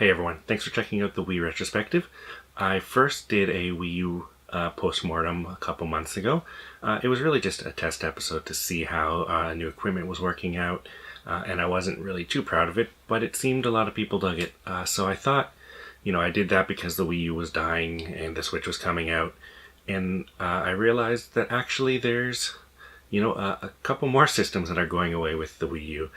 Hey everyone, thanks for checking out the Wii Retrospective. I first did a Wii U Post Mortem a couple months ago. It was really just a test episode to see how new equipment was working out, and I wasn't really too proud of it, but it seemed a lot of people dug it. So I thought, I did that because the Wii U was dying and the Switch was coming out, and I realized that actually there's a couple more systems that are going away with the Wii U.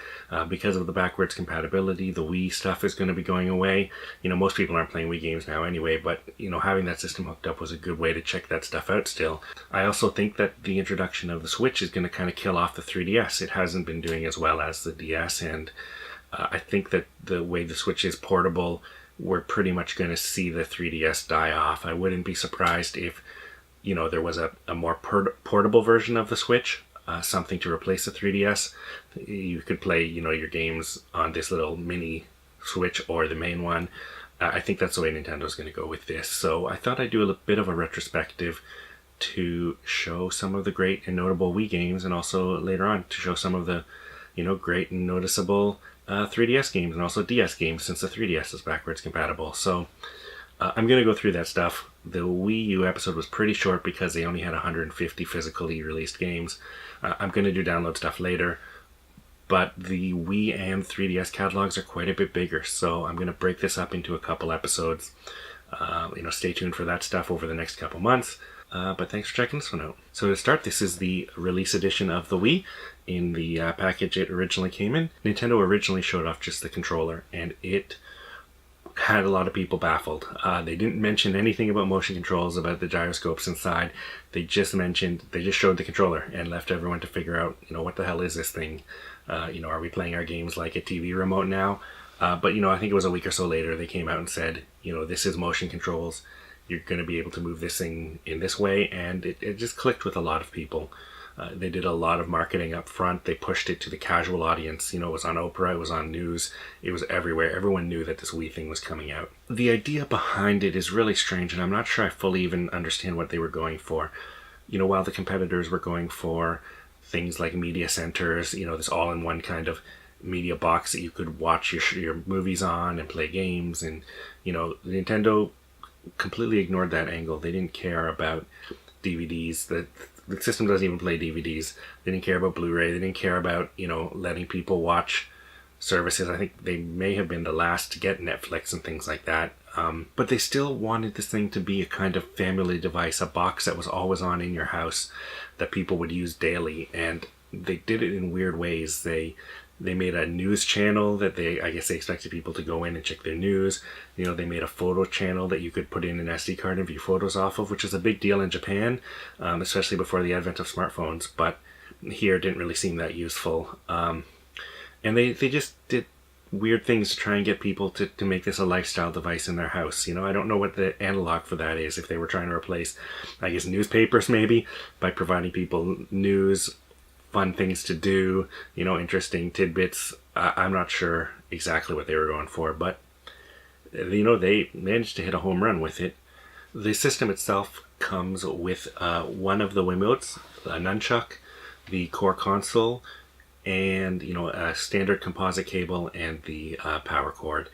Because of the backwards compatibility, the Wii stuff is going to be going away. Most people aren't playing Wii games now anyway, but, having that system hooked up was a good way to check that stuff out still. I also think that the introduction of the Switch is going to kind of kill off the 3DS. It hasn't been doing as well as the DS, and I think that the way the Switch is portable, we're pretty much going to see the 3DS die off. I wouldn't be surprised if there was a more portable version of the Switch, something to replace the 3DS. You could play, your games on this little mini Switch or the main one. I think that's the way Nintendo's going to go with this. So I thought I'd do a bit of a retrospective to show some of the great and notable Wii games, and also later on to show some of the, great and noticeable 3DS games and also DS games, since the 3DS is backwards compatible. So I'm going to go through that stuff. The Wii U episode was pretty short because they only had 150 physically released games. I'm going to do download stuff later, but the Wii and 3DS catalogs are quite a bit bigger, so I'm going to break this up into a couple episodes. Stay tuned for that stuff over the next couple months. But thanks for checking this one out. So to start, this is the release edition of the Wii. In the package it originally came in, Nintendo originally showed off just the controller, and it had a lot of people baffled. They didn't mention anything about motion controls, about the gyroscopes inside. They just showed the controller and left everyone to figure out, what the hell is this thing? Are we playing our games like a TV remote now? But I think it was a week or so later they came out and said, this is motion controls. You're going to be able to move this thing in this way, and it just clicked with a lot of people. They did a lot of marketing up front. They pushed it to the casual audience. It was on Oprah, it was on news, it was everywhere. Everyone knew that this Wii thing was coming out. The idea behind it is really strange, and I'm not sure I fully even understand what they were going for. While the competitors were going for things like media centers, this all-in-one kind of media box that you could watch your movies on and play games, and, Nintendo completely ignored that angle. They didn't care about DVDs. The system doesn't even play DVDs. They didn't care about Blu-ray. They didn't care about, letting people watch services. I think they may have been the last to get Netflix and things like that. But they still wanted this thing to be a kind of family device, a box that was always on in your house that people would use daily. And they did it in weird ways. They made a news channel that I guess they expected people to go in and check their news. They made a photo channel that you could put in an SD card and view photos off of, which is a big deal in Japan, especially before the advent of smartphones. But here it didn't really seem that useful. And they just did weird things to try and get people to make this a lifestyle device in their house. I don't know what the analog for that is, if they were trying to replace, I guess, newspapers maybe, by providing people news, fun things to do, interesting tidbits. I'm not sure exactly what they were going for, but they managed to hit a home run with it. The system itself comes with one of the Wiimotes, a nunchuck, the core console, and a standard composite cable and the power cord.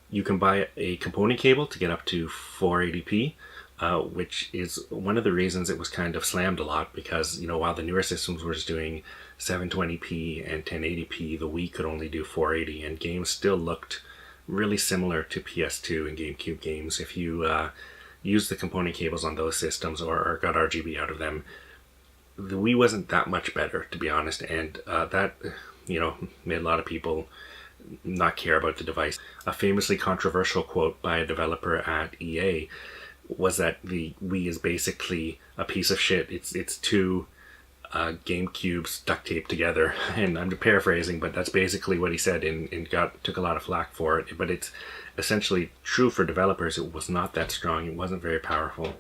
You can buy a component cable to get up to 480p. Which is one of the reasons it was kind of slammed a lot, because while the newer systems were just doing 720p and 1080p, the Wii could only do 480, and games still looked really similar to PS2 and GameCube games. If you used the component cables on those systems or got RGB out of them, the Wii wasn't that much better, to be honest, and that made a lot of people not care about the device. A famously controversial quote by a developer at EA was that the Wii is basically a piece of shit. It's two GameCubes duct taped together, and I'm paraphrasing, but that's basically what he said, and took a lot of flack for it. But it's essentially true for developers. It was not that strong. It wasn't very powerful,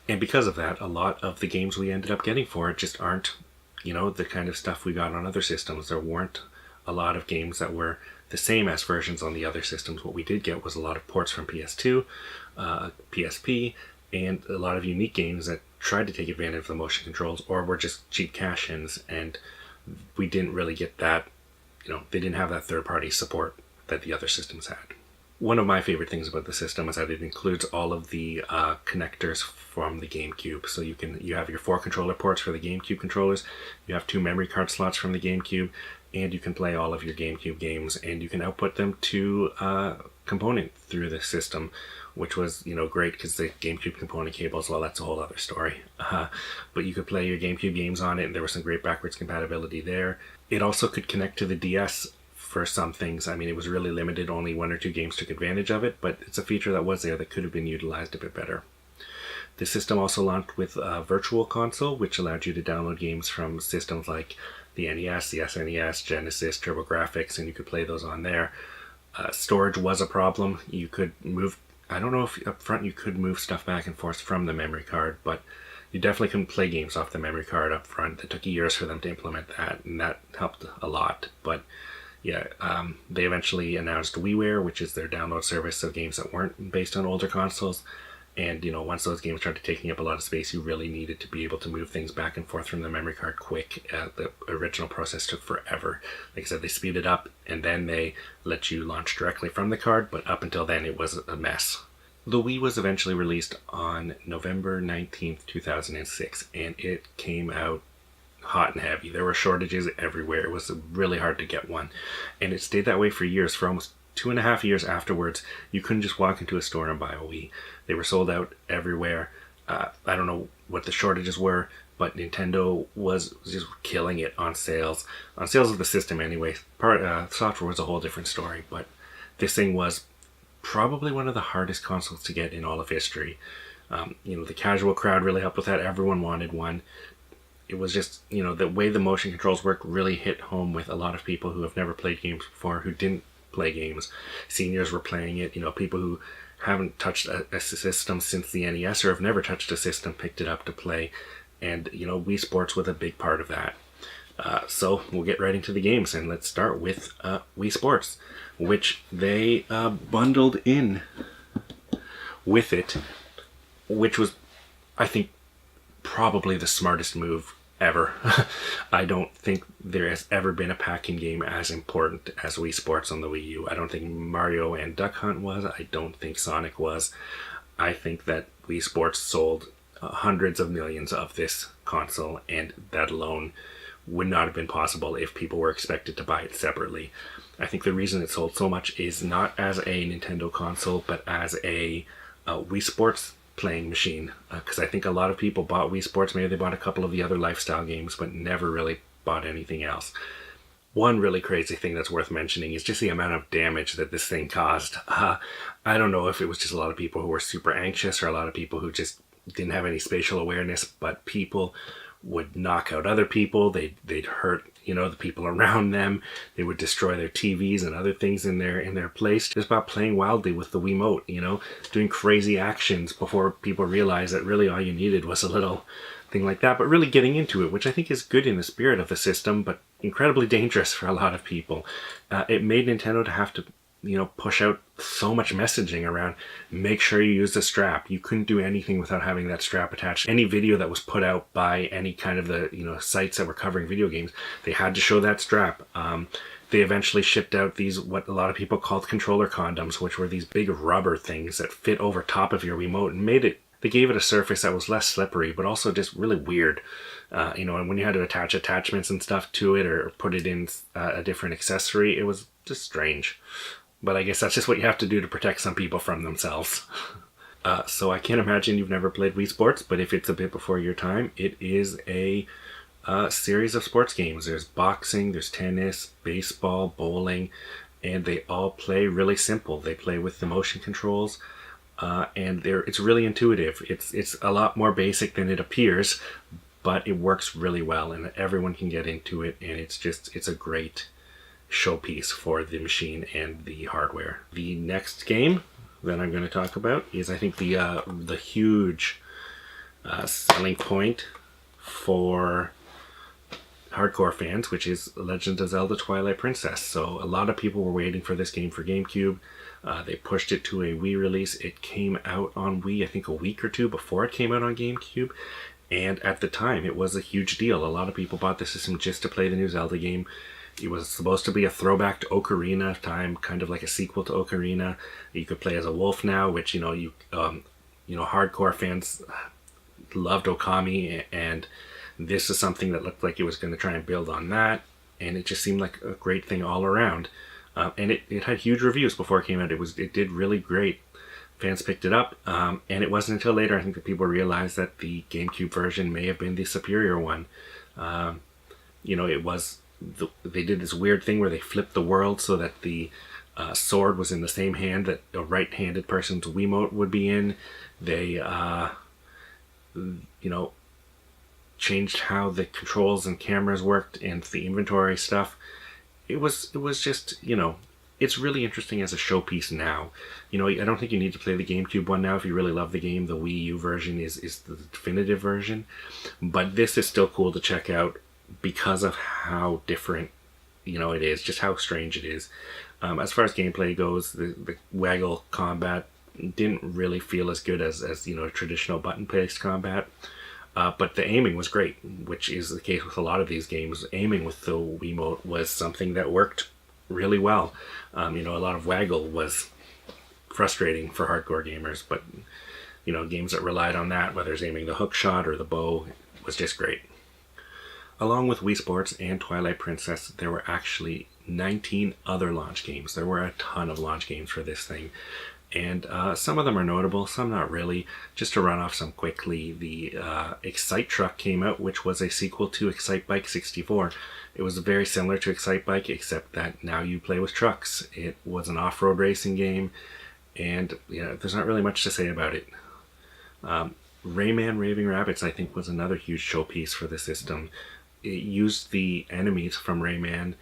and because of that, a lot of the games we ended up getting for it just aren't, the kind of stuff we got on other systems. There weren't a lot of games that were the same as versions on the other systems. What we did get was a lot of ports from PS2, PSP, and a lot of unique games that tried to take advantage of the motion controls or were just cheap cash-ins, and we didn't really get that, they didn't have that third-party support that the other systems had. One of my favorite things about the system is that it includes all of the connectors from the GameCube. So you have your 4 controller ports for the GameCube controllers, you have 2 memory card slots from the GameCube, and you can play all of your GameCube games, and you can output them to component through the system, which was, great because the GameCube component cables, well, that's a whole other story. But you could play your GameCube games on it, and there was some great backwards compatibility there. It also could connect to the DS for some things. I mean, it was really limited, only 1 or 2 games took advantage of it, but it's a feature that was there that could have been utilized a bit better. The system also launched with a Virtual Console, which allowed you to download games from systems like the NES, the SNES, Genesis, TurboGrafx, and you could play those on there. Storage was a problem. You could move, I don't know if up front you could move stuff back and forth from the memory card, but you definitely couldn't play games off the memory card up front. It took years for them to implement that, and that helped a lot. But yeah, they eventually announced WiiWare, which is their download service of games that weren't based on older consoles. And, once those games started taking up a lot of space, you really needed to be able to move things back and forth from the memory card quick. The original process took forever. Like I said, they speed it up, and then they let you launch directly from the card, but up until then it was a mess. The Wii was eventually released on November 19th, 2006, and it came out hot and heavy. There were shortages everywhere. It was really hard to get one. And it stayed that way for years. For almost 2.5 years afterwards, you couldn't just walk into a store and buy a Wii. They were sold out everywhere. I don't know what the shortages were, but Nintendo was just killing it on sales. On sales of the system anyway. Software was a whole different story, but this thing was probably one of the hardest consoles to get in all of history. The casual crowd really helped with that. Everyone wanted one. It was just, the way the motion controls work really hit home with a lot of people who have never played games before, who didn't play games. Seniors were playing it. People who haven't touched a system since the NES or have never touched a system picked it up to play. And, Wii Sports was a big part of that. So we'll get right into the games, and let's start with Wii Sports, which they bundled in with it, which was, I think, probably the smartest move ever. I don't think there has ever been a pack-in game as important as Wii Sports on the Wii U. I don't think Mario and Duck Hunt was. I don't think Sonic was. I think that Wii Sports sold hundreds of millions of this console, and that alone would not have been possible if people were expected to buy it separately. I think the reason it sold so much is not as a Nintendo console, but as a Wii Sports playing machine, because I think a lot of people bought Wii Sports. Maybe they bought a couple of the other lifestyle games, but never really bought anything else. One really crazy thing that's worth mentioning is just the amount of damage that this thing caused. I don't know if it was just a lot of people who were super anxious or a lot of people who just didn't have any spatial awareness, but people would knock out other people. They'd hurt the people around them. They would destroy their TVs and other things in their place just by playing wildly with the Wiimote, doing crazy actions before people realized that really all you needed was a little thing like that, but really getting into it, which I think is good in the spirit of the system, but incredibly dangerous for a lot of people. It made Nintendo to have to push out so much messaging around, make sure you use the strap. You couldn't do anything without having that strap attached. Any video that was put out by any kind of the sites that were covering video games, they had to show that strap. They eventually shipped out these, what a lot of people called controller condoms, which were these big rubber things that fit over top of your Wiimote and they gave it a surface that was less slippery, but also just really weird. And when you had to attach attachments and stuff to it or put it in a different accessory, it was just strange. But I guess that's just what you have to do to protect some people from themselves. So I can't imagine you've never played Wii Sports, but if it's a bit before your time, it is a series of sports games. There's boxing, there's tennis, baseball, bowling, and they all play really simple. They play with the motion controls, and it's really intuitive. It's a lot more basic than it appears, but it works really well, and everyone can get into it, and it's a great showpiece for the machine and the hardware. The next game that I'm going to talk about is, I think, the huge selling point for hardcore fans, which is Legend of Zelda Twilight Princess. So a lot of people were waiting for this game for GameCube. They pushed it to a Wii release. It came out on Wii, I think, a week or two before it came out on GameCube. And at the time, it was a huge deal. A lot of people bought the system just to play the new Zelda game. It was supposed to be a throwback to Ocarina of Time, kind of like a sequel to Ocarina. You could play as a wolf now, which hardcore fans loved Okami, and this is something that looked like it was going to try and build on that, and it just seemed like a great thing all around. And it had huge reviews before it came out. It did really great. Fans picked it up, and it wasn't until later, I think, that people realized that the GameCube version may have been the superior one. They did this weird thing where they flipped the world so that the sword was in the same hand that a right-handed person's Wiimote would be in. They, changed how the controls and cameras worked and the inventory stuff. It was just, it's really interesting as a showpiece now. I don't think you need to play the GameCube one now if you really love the game. The Wii U version is the definitive version. But this is still cool to check out because of how different, it is, just how strange it is. As far as gameplay goes, the waggle combat didn't really feel as good as traditional button-based combat. But the aiming was great, which is the case with a lot of these games. Aiming with the Wiimote was something that worked really well. A lot of waggle was frustrating for hardcore gamers, but games that relied on that, whether it's aiming the hook shot or the bow, was just great. Along with Wii Sports and Twilight Princess, there were actually 19 other launch games. There were a ton of launch games for this thing. And some of them are notable, some not really. Just to run off some quickly, the Excite Truck came out, which was a sequel to Excite Bike 64. It was very similar to Excite Bike, except that now you play with trucks. It was an off-road racing game, and there's not really much to say about it. Rayman Raving Rabbids, I think, was another huge showpiece for the system. It used the enemies from Rayman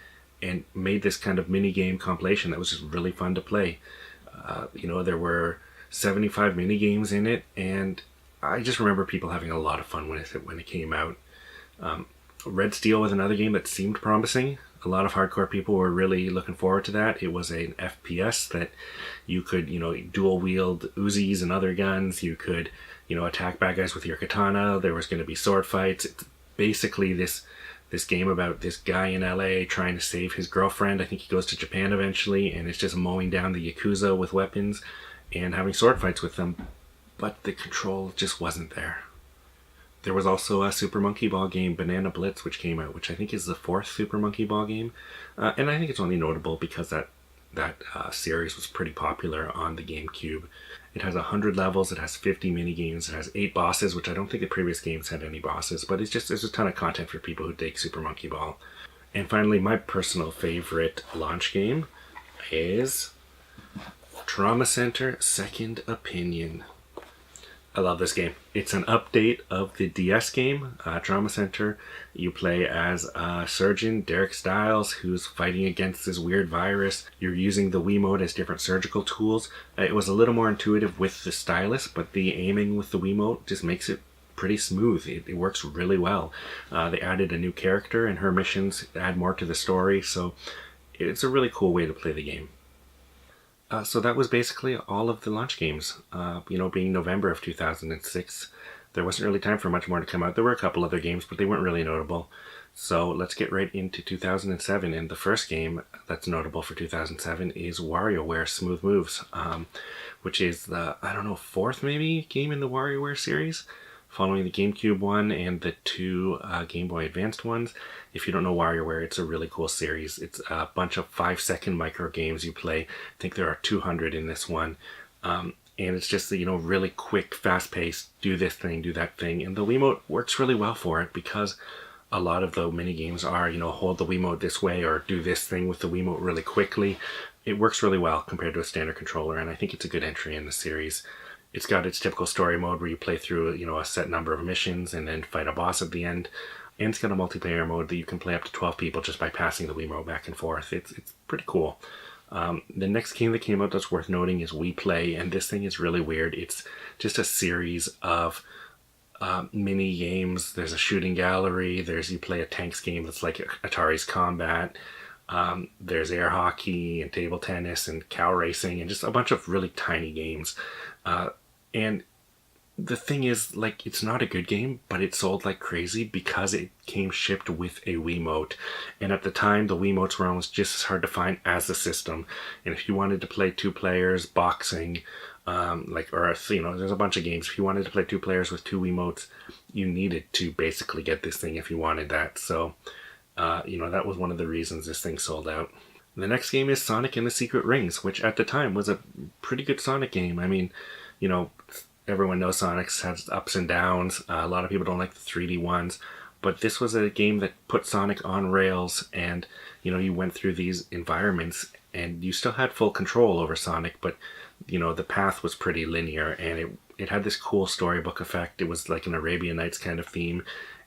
and made this kind of mini-game compilation that was just really fun to play. There were 75 mini games in it, and I just remember people having a lot of fun with it when it came out. Red Steel was another game that seemed promising. A lot of hardcore people were really looking forward to that. It was an FPS that you could, dual wield Uzis and other guns. You could, attack bad guys with your katana. There was going to be sword fights. It's basically this game about this guy in LA trying to save his girlfriend. I think he goes to Japan eventually, and it's just mowing down the Yakuza with weapons and having sword fights with them. But the control just wasn't there. There was also a Super Monkey Ball game, Banana Blitz, which came out, which I think is the fourth Super Monkey Ball game. And I think it's only notable because that series was pretty popular on the GameCube. It has 100 levels, it has 50 mini-games, it has 8 bosses, which I don't think the previous games had any bosses, but there's a ton of content for people who dig Super Monkey Ball. And finally, my personal favorite launch game is Trauma Center Second Opinion. I love this game. It's an update of the DS game, Trauma Center. You play as surgeon Derek Stiles, who's fighting against this weird virus. You're using the Wiimote as different surgical tools. It was a little more intuitive with the stylus, but the aiming with the Wiimote just makes it pretty smooth. It works really well. They added a new character, and her missions add more to the story, so it's a really cool way to play the game. So that was basically all of the launch games. Being November of 2006, there wasn't really time for much more to come out. There were a couple other games, but they weren't really notable. So let's get right into 2007. And the first game that's notable for 2007 is WarioWare Smooth Moves, which is the, fourth maybe game in the WarioWare series, following the GameCube one and the two Game Boy Advanced ones. If you don't know WarioWare, it's a really cool series. It's a bunch of 5-second micro games you play. I think there are 200 in this one. And it's just, really quick, fast-paced, do this thing, do that thing. And the Wiimote works really well for it because a lot of the mini games are, hold the Wiimote this way or do this thing with the Wiimote really quickly. It works really well compared to a standard controller, and I think it's a good entry in the series. It's got its typical story mode where you play through, a set number of missions and then fight a boss at the end. And it's got a multiplayer mode that you can play up to 12 people just by passing the Wiimote back and forth. It's pretty cool. The next game that came out that's worth noting is Wii Play, and this thing is really weird. It's just a series of mini games. There's a shooting gallery. You play a tanks game that's like Atari's Combat. There's air hockey and table tennis and cow racing and just a bunch of really tiny games. And the thing is, like, it's not a good game, but it sold like crazy because it came shipped with a Wiimote. And at the time, the Wiimotes were almost just as hard to find as the system. And if you wanted to play two players, boxing, there's a bunch of games. If you wanted to play two players with two Wiimotes, you needed to basically get this thing if you wanted that. So, that was one of the reasons this thing sold out. The next game is Sonic and the Secret Rings, which at the time was a pretty good Sonic game. I mean, everyone knows Sonic's has ups and downs. A lot of people don't like the 3D ones, but this was a game that put Sonic on rails, and you went through these environments and you still had full control over Sonic, but the path was pretty linear, and it had this cool storybook effect. It was like an Arabian Nights kind of theme.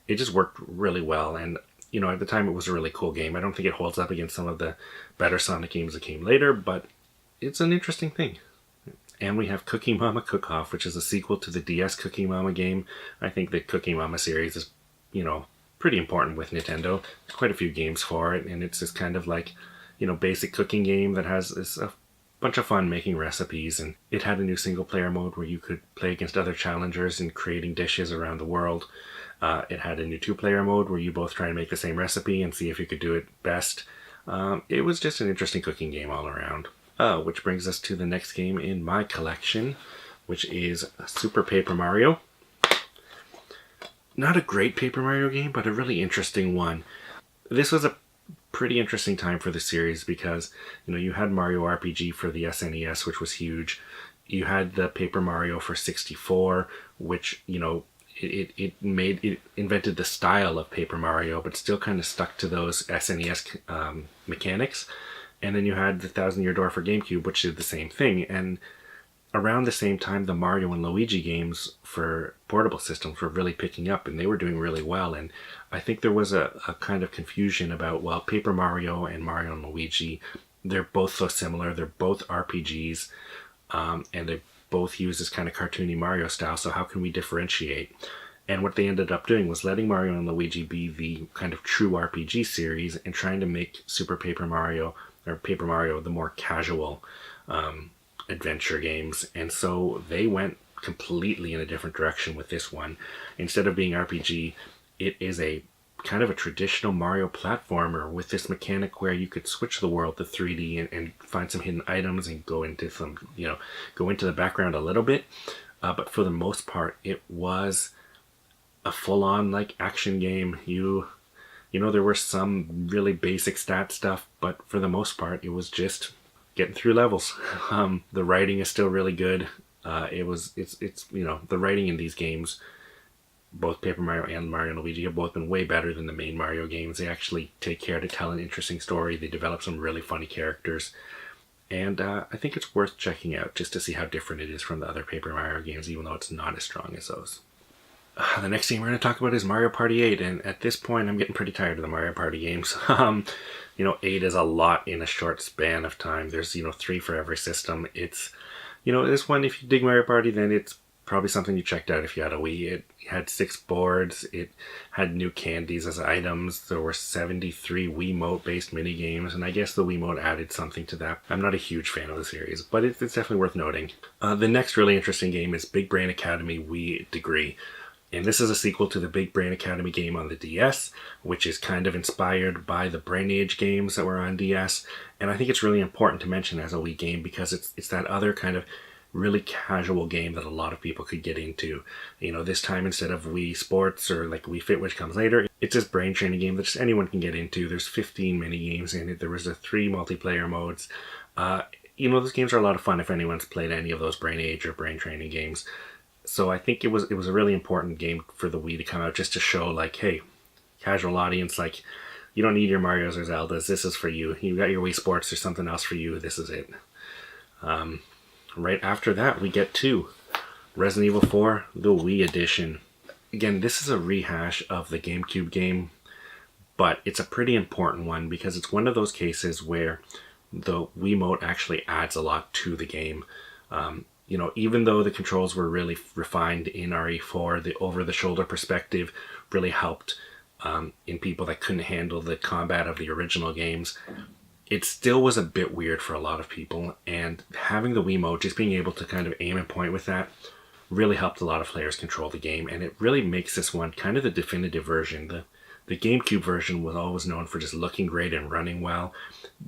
It just worked really well, and at the time it was a really cool game. I don't think it holds up against some of the better Sonic games that came later, but it's an interesting thing. And we have Cookie Mama Cook-Off, which is a sequel to the DS Cookie Mama game. I think the Cookie Mama series is, pretty important with Nintendo. There's quite a few games for it, and it's this kind of like, basic cooking game that has a bunch of fun making recipes. And it had a new single-player mode where you could play against other challengers in creating dishes around the world. It had a new two-player mode where you both try and make the same recipe and see if you could do it best. It was just an interesting cooking game all around. Which brings us to the next game in my collection, which is Super Paper Mario. Not a great Paper Mario game, but a really interesting one. This was a pretty interesting time for the series because, you had Mario RPG for the SNES, which was huge. You had the Paper Mario for 64, which, it invented the style of Paper Mario, but still kind of stuck to those SNES mechanics. And then you had the Thousand Year Door for GameCube, which did the same thing. And around the same time, the Mario and Luigi games for portable systems were really picking up, and they were doing really well. And I think there was a kind of confusion about, well, Paper Mario and Mario and Luigi, they're both so similar. They're both RPGs, and they both use this kind of cartoony Mario style, so how can we differentiate? And what they ended up doing was letting Mario and Luigi be the kind of true RPG series and trying to make Super Paper Mario, or Paper Mario, the more casual adventure games. And so they went completely in a different direction with this one. Instead of being RPG, it is a kind of a traditional Mario platformer with this mechanic where you could switch the world to 3D and find some hidden items and go into the background a little bit. But for the most part, it was a full-on like action game. There were some really basic stat stuff, but for the most part, it was just getting through levels. The writing is still really good. The writing in these games, both Paper Mario and Mario and Luigi, have both been way better than the main Mario games. They actually take care to tell an interesting story. They develop some really funny characters. And I think it's worth checking out just to see how different it is from the other Paper Mario games, even though it's not as strong as those. The next game we're going to talk about is Mario Party 8, and at this point I'm getting pretty tired of the Mario Party games. 8 is a lot in a short span of time. There's, 3 for every system. It's, this one, if you dig Mario Party, then it's probably something you checked out if you had a Wii. It had 6 boards, it had new candies as items, there were 73 Wiimote-based minigames, and I guess the Wiimote added something to that. I'm not a huge fan of the series, but it's definitely worth noting. The next really interesting game is Big Brain Academy Wii Degree. And this is a sequel to the Big Brain Academy game on the DS, which is kind of inspired by the Brain Age games that were on DS. And I think it's really important to mention as a Wii game because it's that other kind of really casual game that a lot of people could get into. This time instead of Wii Sports or like Wii Fit, which comes later, it's this brain training game that just anyone can get into. There's 15 mini games in it. There was 3 multiplayer modes. Those games are a lot of fun if anyone's played any of those Brain Age or brain training games. So I think it was a really important game for the Wii to come out just to show, like, hey, casual audience, like, you don't need your Marios or Zeldas. This is for you. You got your Wii Sports, there's something else for you. This is it. Right after that, we get to Resident Evil 4, the Wii Edition. Again, this is a rehash of the GameCube game, but it's a pretty important one because it's one of those cases where the Wiimote actually adds a lot to the game. Even though the controls were really refined in RE4, the over-the-shoulder perspective really helped in people that couldn't handle the combat of the original games. It still was a bit weird for a lot of people, and having the Wiimote, just being able to kind of aim and point with that, really helped a lot of players control the game, and it really makes this one kind of the definitive version. The GameCube version was always known for just looking great and running well,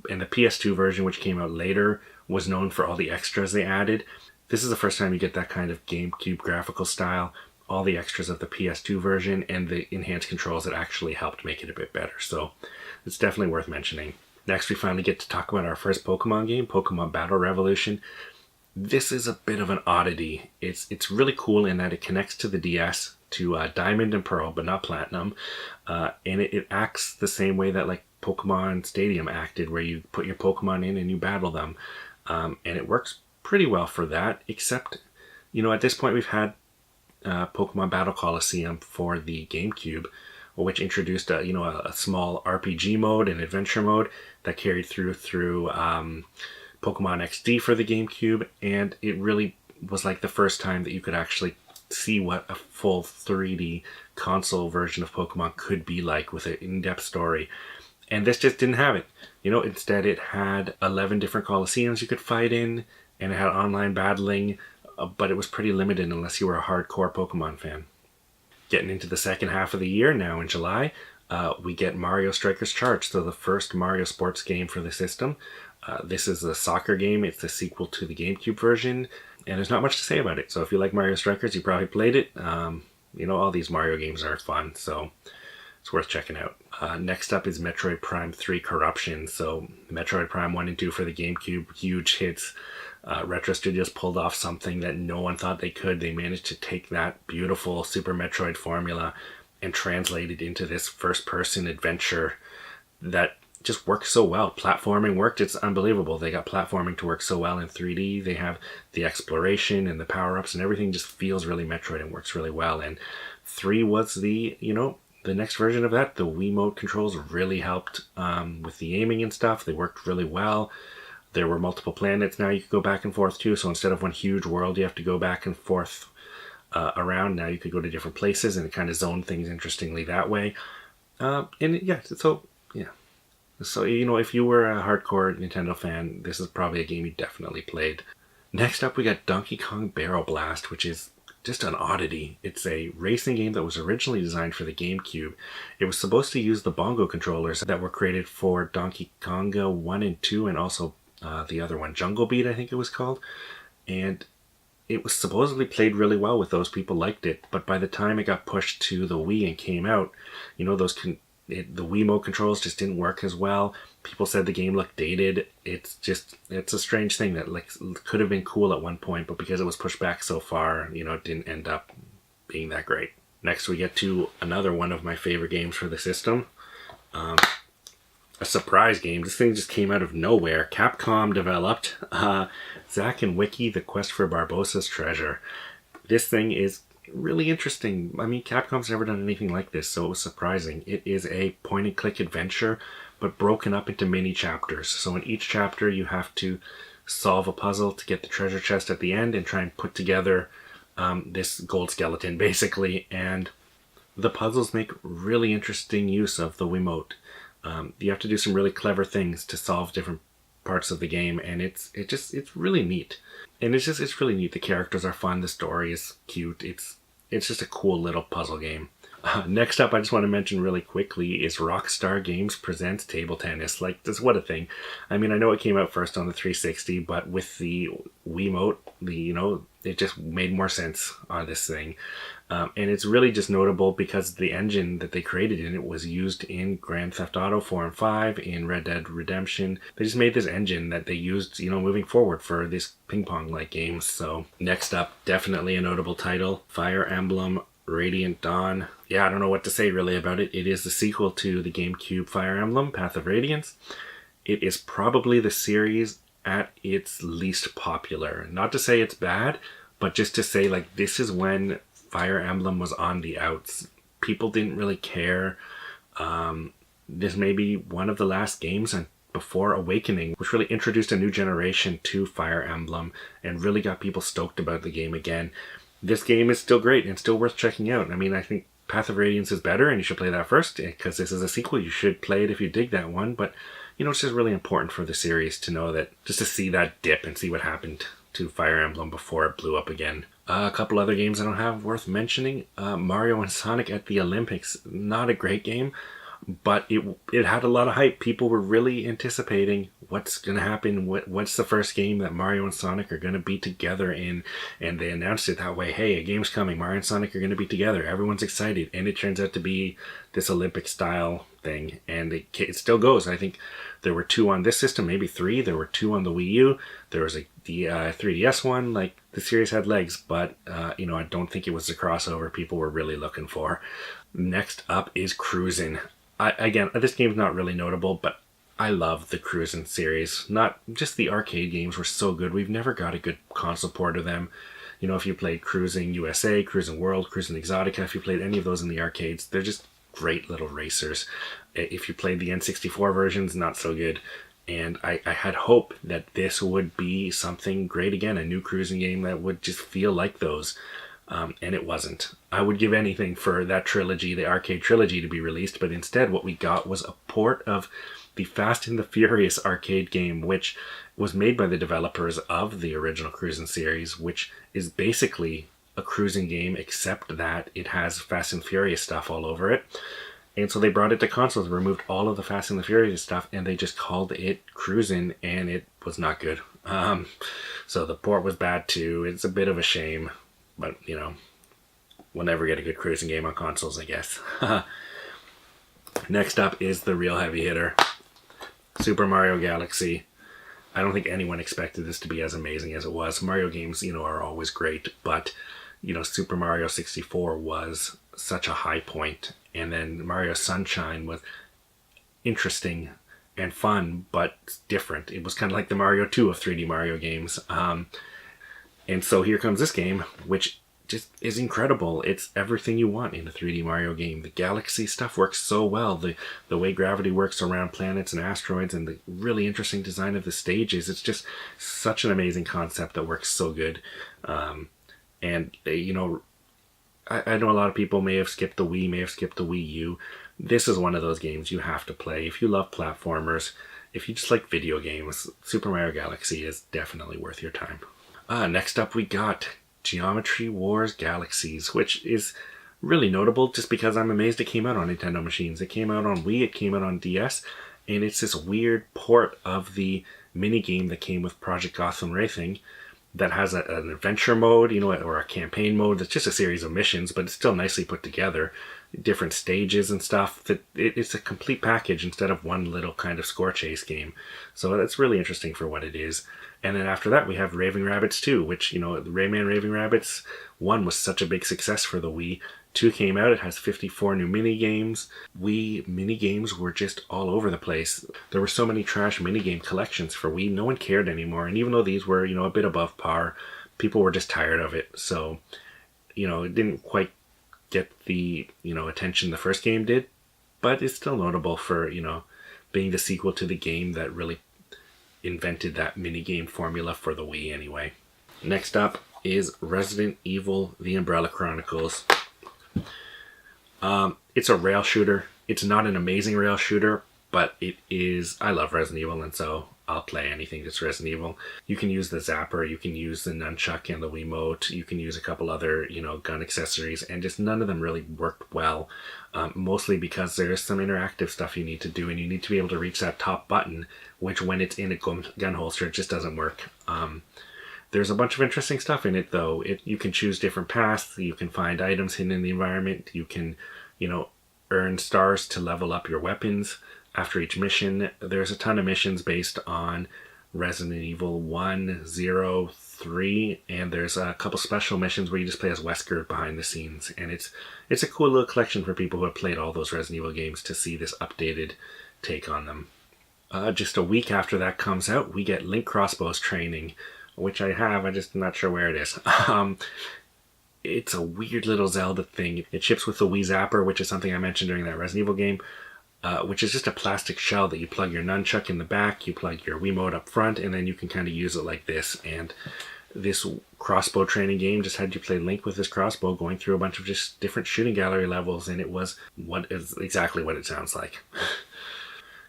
and the PS2 version, which came out later, was known for all the extras they added. This is the first time you get that kind of GameCube graphical style, all the extras of the PS2 version, and the enhanced controls that actually helped make it a bit better. So it's definitely worth mentioning. Next, we finally get to talk about our first Pokemon game, Pokemon Battle Revolution. This is a bit of an oddity. It's really cool in that it connects to the DS, to Diamond and Pearl, but not Platinum. And it acts the same way that like Pokemon Stadium acted, where you put your Pokemon in and you battle them. And it works pretty well for that, except, at this point we've had Pokemon Battle Coliseum for the GameCube, which introduced a small RPG mode and adventure mode that carried through Pokemon XD for the GameCube, and it really was like the first time that you could actually see what a full 3D console version of Pokemon could be like with an in-depth story. And this just didn't have it. Instead it had 11 different Coliseums you could fight in, and it had online battling, but it was pretty limited unless you were a hardcore Pokemon fan. Getting into the second half of the year now in July, we get Mario Strikers Charge, so the first Mario Sports game for the system. This is a soccer game. It's the sequel to the GameCube version, and there's not much to say about it. So if you like Mario Strikers, you probably played it. All these Mario games are fun, so it's worth checking out. Next up is Metroid Prime 3 Corruption. So Metroid Prime 1 and 2 for the GameCube, huge hits. Retro Studios pulled off something that no one thought they could. They managed to take that beautiful Super Metroid formula and translate it into this first-person adventure that just works so well. Platforming worked. It's unbelievable. They got platforming to work so well in 3D. They have the exploration and the power-ups, and everything just feels really Metroid and works really well. And 3 was the next version of that. The Wiimote controls really helped with the aiming and stuff. They worked really well. There were multiple planets now you could go back and forth to, so instead of one huge world you have to go back and forth around, now you could go to different places, and it kind of zoned things interestingly that way. So if you were a hardcore Nintendo fan, this is probably a game you definitely played. Next up we got Donkey Kong Barrel Blast, which is just an oddity. It's a racing game that was originally designed for the GameCube. It was supposed to use the bongo controllers that were created for Donkey Konga 1 and 2, and also the other one, Jungle Beat, I think it was called. And it was supposedly played really well with those. People liked it, but by the time it got pushed to the Wii and came out, the Wiimote controls just didn't work as well. People said the game looked dated. It's a strange thing that could have been cool at one point, but because it was pushed back so far, it didn't end up being that great. Next we get to another one of my favorite games for the system. A surprise game. This thing just came out of nowhere. Capcom developed Zack and Wiki: The Quest for Barbossa's Treasure. This thing is really interesting. I mean, Capcom's never done anything like this, so it was surprising. It is a point-and-click adventure, but broken up into mini chapters. So in each chapter, you have to solve a puzzle to get the treasure chest at the end and try and put together this gold skeleton, basically. And the puzzles make really interesting use of the Wiimote. You have to do some really clever things to solve different parts of the game, and it's really neat. And it's really neat. The characters are fun. The story is cute. It's just a cool little puzzle game. Next up, I just want to mention really quickly is Rockstar Games Presents Table Tennis. What a thing. I mean, I know it came out first on the 360, but with the Wiimote, it just made more sense on this thing. And it's really just notable because the engine that they created in it was used in Grand Theft Auto 4 and 5, in Red Dead Redemption. They just made this engine that they used, moving forward for these ping pong-like games. So next up, definitely a notable title, Fire Emblem Radiant Dawn. Yeah, I don't know what to say really about it. It is the sequel to the GameCube Fire Emblem, Path of Radiance. It is probably the series at its least popular. Not to say it's bad, but just to say this is when Fire Emblem was on the outs. People didn't really care. This may be one of the last games before Awakening, which really introduced a new generation to Fire Emblem and really got people stoked about the game again. This game is still great and still worth checking out. I mean, I think Path of Radiance is better and you should play that first because this is a sequel. You should play it if you dig that one, but it's just really important for the series to know that, just to see that dip and see what happened to Fire Emblem before it blew up again. A couple other games I don't have worth mentioning. Mario and Sonic at the Olympics. Not a great game, but it had a lot of hype. People were really anticipating what's going to happen. What's the first game that Mario and Sonic are going to be together in? And they announced it that way. Hey, a game's coming. Mario and Sonic are going to be together. Everyone's excited. And it turns out to be this Olympic style thing. And it still goes. I think there were 2 on this system, maybe 3. There were 2 on the Wii U. There was the 3DS one. Like, the series had legs, but I don't think it was the crossover people were really looking for. Next up is Cruisin'. Again, this game's not really notable, but I love the Cruisin' series. Not just the arcade games were so good. We've never got a good console port of them. If you played Cruisin' USA, Cruisin' World, Cruisin' Exotica, if you played any of those in the arcades, they're just great little racers. If you played the N64 versions, not so good. And I had hope that this would be something great again, a new Cruisin' game that would just feel like those. And it wasn't. I would give anything for that trilogy, the arcade trilogy, to be released, but instead what we got was a port of the Fast and the Furious arcade game, which was made by the developers of the original Cruisin' series, which is basically a cruising game, except that it has Fast and Furious stuff all over it. And so they brought it to consoles, removed all of the Fast and the Furious stuff, and they just called it Cruisin', and it was not good. So the port was bad too. It's a bit of a shame. But, we'll never get a good cruising game on consoles, I guess. Next up is the real heavy hitter. Super Mario Galaxy. I don't think anyone expected this to be as amazing as it was. Mario games, are always great, but, Super Mario 64 was such a high point. And then Mario Sunshine was interesting and fun, but different. It was kind of like the Mario 2 of 3D Mario games. And so here comes this game, which just is incredible. It's everything you want in a 3D Mario game. The galaxy stuff works so well. The way gravity works around planets and asteroids, and the really interesting design of the stages. It's just such an amazing concept that works so good. And I know a lot of people may have skipped the Wii, may have skipped the Wii U. This is one of those games you have to play. If you love platformers, if you just like video games, Super Mario Galaxy is definitely worth your time. Next up we got Geometry Wars Galaxies, which is really notable just because I'm amazed it came out on Nintendo machines. It came out on Wii, it came out on DS, and it's this weird port of the minigame that came with Project Gotham Racing that has an adventure mode, or a campaign mode. It's just a series of missions, but it's still nicely put together. Different stages and stuff. It's a complete package instead of one little kind of score chase game. So that's really interesting for what it is. And then after that, we have Raving Rabbids 2, which, the Rayman Raving Rabbids 1 was such a big success for the Wii. 2 came out, it has 54 new mini-games. Wii mini-games were just all over the place. There were so many trash mini-game collections for Wii, no one cared anymore. And even though these were, a bit above par, people were just tired of it. So, it didn't quite get the, attention the first game did. But it's still notable for, being the sequel to the game that really invented that minigame formula for the Wii anyway. Next up is Resident Evil: The Umbrella Chronicles. It's a rail shooter. It's not an amazing rail shooter, but it is. I love Resident Evil, and so I'll play anything that's Resident Evil. You can use the zapper, you can use the nunchuck and the Wiimote, you can use a couple other, gun accessories, and just none of them really worked well. Mostly because there's some interactive stuff you need to do, and you need to be able to reach that top button, which when it's in a gun holster, it just doesn't work. There's a bunch of interesting stuff in it, though. You can choose different paths, you can find items hidden in the environment, you can, earn stars to level up your weapons after each mission. There's a ton of missions based on Resident Evil 1, 0, 3, and there's a couple special missions where you just play as Wesker behind the scenes, and it's a cool little collection for people who have played all those Resident Evil games to see this updated take on them. Just a week after that comes out, we get Link Crossbow's Training, which I have, I'm just not sure where it is. It's a weird little Zelda thing. It ships with the Wii Zapper, which is something I mentioned during that Resident Evil game, which is just a plastic shell that you plug your nunchuck in the back, you plug your Wiimote up front, and then you can kind of use it like this. And this crossbow training game just had you play Link with this crossbow going through a bunch of just different shooting gallery levels, and it was exactly what it sounds like.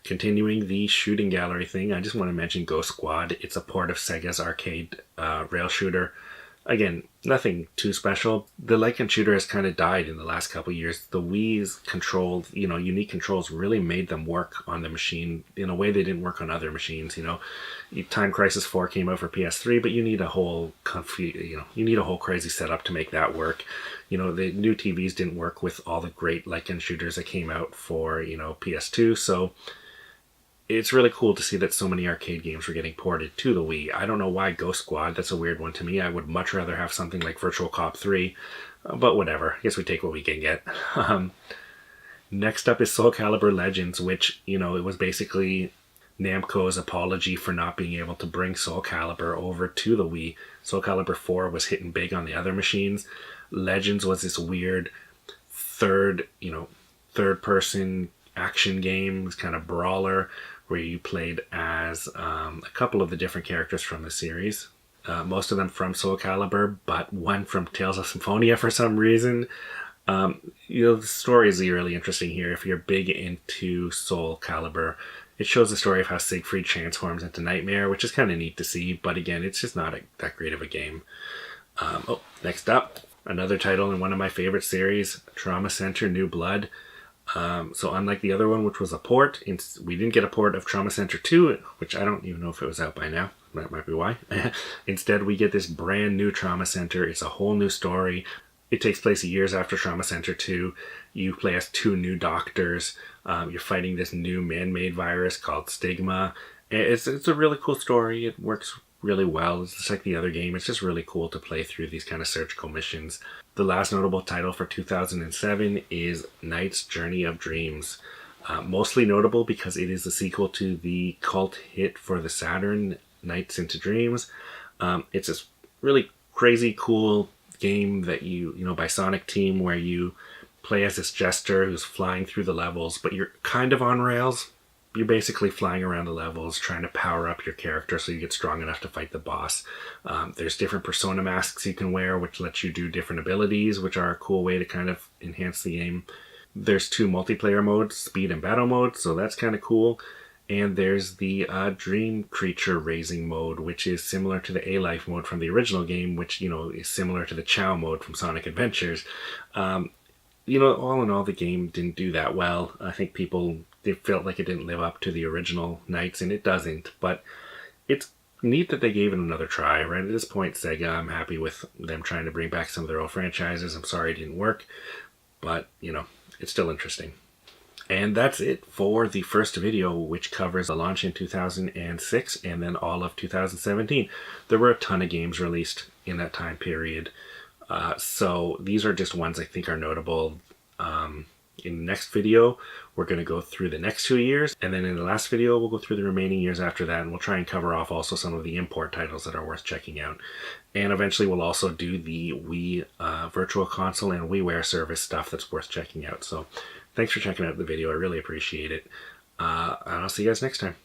Continuing the shooting gallery thing, I just want to mention Ghost Squad. It's a port of Sega's arcade rail shooter. Again, nothing too special. The like-and shooter has kind of died in the last couple of years. The Wii's controlled, unique controls really made them work on the machine in a way they didn't work on other machines. Time Crisis 4 came out for PS3, but you need a whole crazy setup to make that work. The new TVs didn't work with all the great like-and shooters that came out for, PS2, so it's really cool to see that so many arcade games were getting ported to the Wii. I don't know why Ghost Squad, that's a weird one to me. I would much rather have something like Virtual Cop 3, but whatever. I guess we take what we can get. Next up is Soul Calibur Legends, which, it was basically Namco's apology for not being able to bring Soul Calibur over to the Wii. Soul Calibur 4 was hitting big on the other machines. Legends was this weird third-person action game, kind of brawler, where you played as a couple of the different characters from the series. Most of them from Soul Calibur, but one from Tales of Symphonia for some reason. The story is really interesting here. If you're big into Soul Calibur, it shows the story of how Siegfried transforms into Nightmare, which is kind of neat to see, but again, it's just not that great of a game. Next up, another title in one of my favorite series, Trauma Center New Blood. So unlike the other one, which was a port, we didn't get a port of Trauma Center 2, which I don't even know if it was out by now. That might be why. Instead, we get this brand new Trauma Center. It's a whole new story. It takes place years after Trauma Center 2. You play as two new doctors. You're fighting this new man-made virus called Stigma. It's a really cool story. It works really well. It's just like the other game. It's just really cool to play through these kind of surgical missions. The last notable title for 2007 is Knight's Journey of Dreams. Mostly notable because it is a sequel to the cult hit for the Saturn, Nights into Dreams. It's this really crazy cool game that by Sonic Team, where you play as this jester who's flying through the levels, but you're kind of on rails. You're basically flying around the levels trying to power up your character so you get strong enough to fight the boss. There's different persona masks you can wear, which lets you do different abilities, which are a cool way to kind of enhance the game. There's 2 multiplayer modes, speed and battle mode, so that's kind of cool. And there's the dream creature raising mode, which is similar to the A-Life mode from the original game, which, is similar to the Chow mode from Sonic Adventures. All in all, the game didn't do that well. I think they felt like it didn't live up to the original Knights, and it doesn't. But it's neat that they gave it another try, right? At this point, Sega, I'm happy with them trying to bring back some of their old franchises. I'm sorry it didn't work, but, it's still interesting. And that's it for the first video, which covers the launch in 2006 and then all of 2017. There were a ton of games released in that time period. So these are just ones I think are notable. In the next video, we're going to go through the next 2 years. And then in the last video, we'll go through the remaining years after that. And we'll try and cover off also some of the import titles that are worth checking out. And eventually we'll also do the Wii Virtual Console and WiiWare service stuff that's worth checking out. So thanks for checking out the video. I really appreciate it. And I'll see you guys next time.